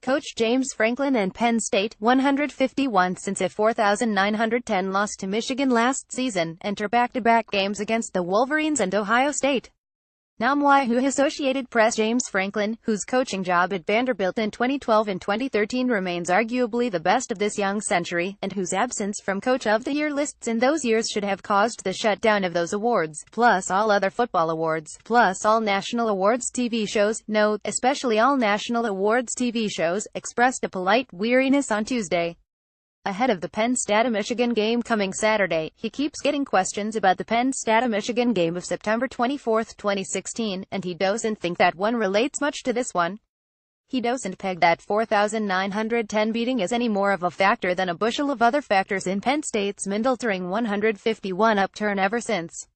Coach James Franklin and Penn State, 151 since a 4,910 loss to Michigan last season, enter back-to-back games against the Wolverines and Ohio State. Who Associated Press James Franklin, whose coaching job at Vanderbilt in 2012 and 2013 remains arguably the best of this young century, and whose absence from Coach of the Year lists in those years should have caused the shutdown of those awards, plus all other football awards, plus all national awards TV shows, note, especially all national awards TV shows, expressed a polite weariness on Tuesday. Ahead of the Penn State-Michigan game coming Saturday, he keeps getting questions about the Penn State-Michigan game of September 24, 2016, and he doesn't think that one relates much to this one. He doesn't peg that 4,910 beating as any more of a factor than a bushel of other factors in Penn State's mindaltering 151 upturn ever since.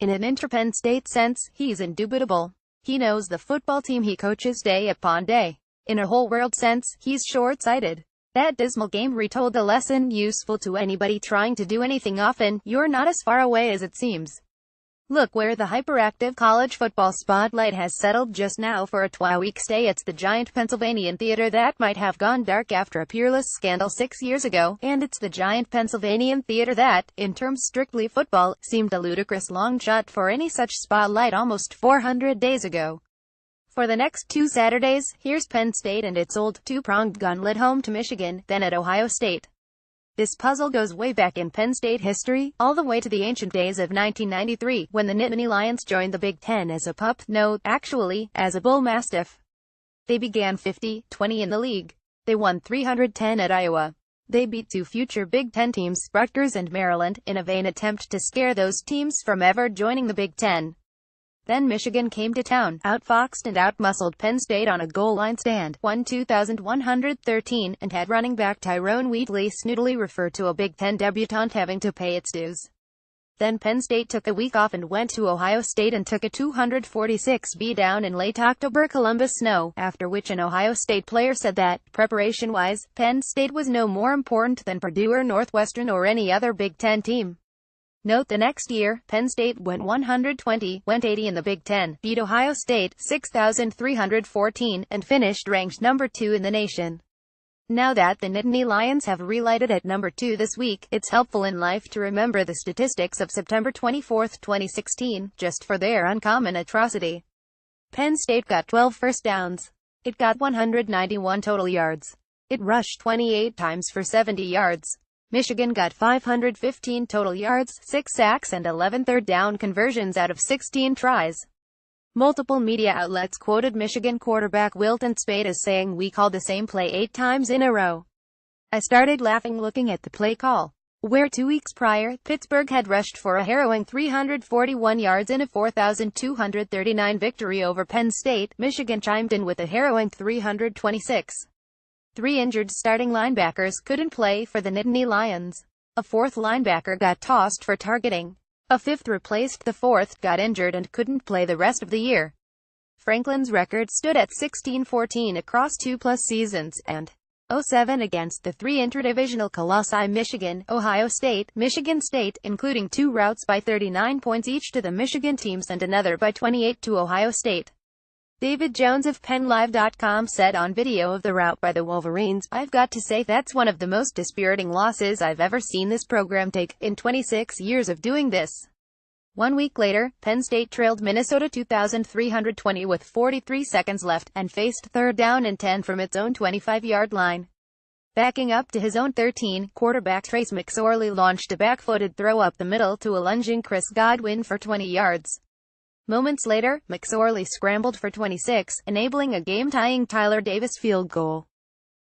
In an inter-Penn State sense, he's indubitable. He knows the football team he coaches day upon day. In a whole-world sense, he's short-sighted. That dismal game retold a lesson useful to anybody trying to do anything often: you're not as far away as it seems. Look where the hyperactive college football spotlight has settled just now for a 2-week stay. It's the giant Pennsylvania theater that might have gone dark after a peerless scandal 6 years ago, and it's the giant Pennsylvania theater that, in terms strictly football, seemed a ludicrous long shot for any such spotlight almost 400 days ago. For the next 2 Saturdays, here's Penn State and its old, two-pronged gauntlet home to Michigan, then at Ohio State. This puzzle goes way back in Penn State history, all the way to the ancient days of 1993, when the Nittany Lions joined the Big Ten as a pup, no, actually, as a bull mastiff. They began 50-20 in the league. They won 310 at Iowa. They beat 2 future Big Ten teams, Rutgers and Maryland, in a vain attempt to scare those teams from ever joining the Big Ten. Then Michigan came to town, outfoxed and outmuscled Penn State on a goal line stand, won 2,113, and had running back Tyrone Wheatley snootily refer to a Big Ten debutante having to pay its dues. Then Penn State took a week off and went to Ohio State and took a 246 beatdown in late October Columbus snow, after which an Ohio State player said that, preparation-wise, Penn State was no more important than Purdue or Northwestern or any other Big Ten team. Note the next year, Penn State went 120, went 80 in the Big Ten, beat Ohio State 6,314, and finished ranked number 2 in the nation. Now that the Nittany Lions have relighted at number 2 this week, it's helpful in life to remember the statistics of September 24, 2016, just for their uncommon atrocity. Penn State got 12 first downs. It got 191 total yards. It rushed 28 times for 70 yards. Michigan got 515 total yards, 6 sacks and 11 third down conversions out of 16 tries. Multiple media outlets quoted Michigan quarterback Wilton Speight as saying, "We called the same play 8 times in a row. I started laughing looking at the play call." Where 2 weeks prior, Pittsburgh had rushed for a harrowing 341 yards in a 4,239 victory over Penn State, Michigan chimed in with a harrowing 326. 3 injured starting linebackers couldn't play for the Nittany Lions. A 4th linebacker got tossed for targeting. A 5th replaced the 4th, got injured and couldn't play the rest of the year. Franklin's record stood at 16-14 across 2+ seasons, and 0-7 against the 3 interdivisional colossi Michigan, Ohio State, Michigan State, including 2 routs by 39 points each to the Michigan teams and another by 28 to Ohio State. David Jones of PennLive.com said on video of the rout by the Wolverines, "I've got to say that's one of the most dispiriting losses I've ever seen this program take, in 26 years of doing this." 1 week later, Penn State trailed Minnesota 2,320 with 43 seconds left, and faced 3rd down and 10 from its own 25-yard line. Backing up to his own 13, quarterback Trace McSorley launched a back-footed throw up the middle to a lunging Chris Godwin for 20 yards. Moments later, McSorley scrambled for 26, enabling a game-tying Tyler Davis field goal.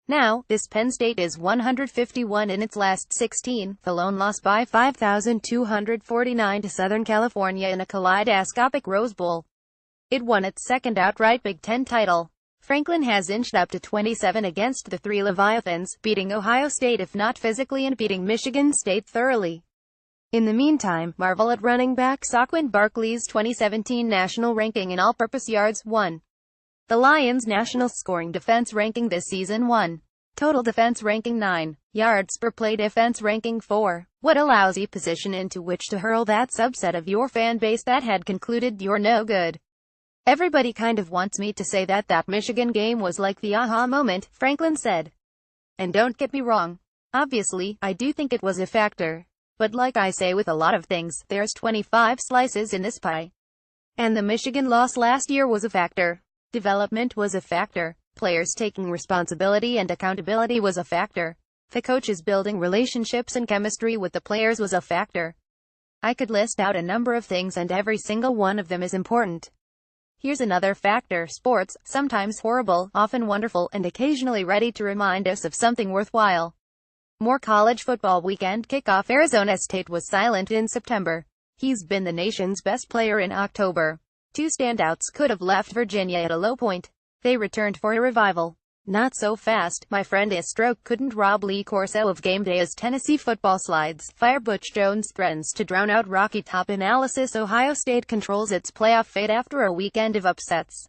Now, this Penn State is 151 in its last 16, the lone loss by 5,249 to Southern California in a kaleidoscopic Rose Bowl. It won its 2nd outright Big Ten title. Franklin has inched up to 27 against the 3 Leviathans, beating Ohio State if not physically and beating Michigan State thoroughly. In the meantime, marvel at running back Saquon Barkley's 2017 national ranking in all-purpose yards, 1. The Lions' national scoring defense ranking this season, 1. Total defense ranking 9. Yards per play defense ranking 4. What a lousy position into which to hurl that subset of your fan base that had concluded you're no good. Everybody kind of wants me to say that Michigan game was like the aha moment, Franklin said. And don't get me wrong. Obviously, I do think it was a factor. But like I say with a lot of things, there's 25 slices in this pie. And the Michigan loss last year was a factor. Development was a factor. Players taking responsibility and accountability was a factor. The coaches building relationships and chemistry with the players was a factor. I could list out a number of things and every single one of them is important. Here's another factor: sports, sometimes horrible, often wonderful, and occasionally ready to remind us of something worthwhile. More college football weekend kickoff. Arizona State was silent in September. He's been the nation's best player in October. Two standouts could have left Virginia at a low point. They returned for a revival. Not so fast, my friend. A stroke couldn't rob Lee Corso of game day as Tennessee football slides. Fire. Butch Jones threatens to drown out Rocky Top analysis. Ohio State controls its playoff fate after a weekend of upsets.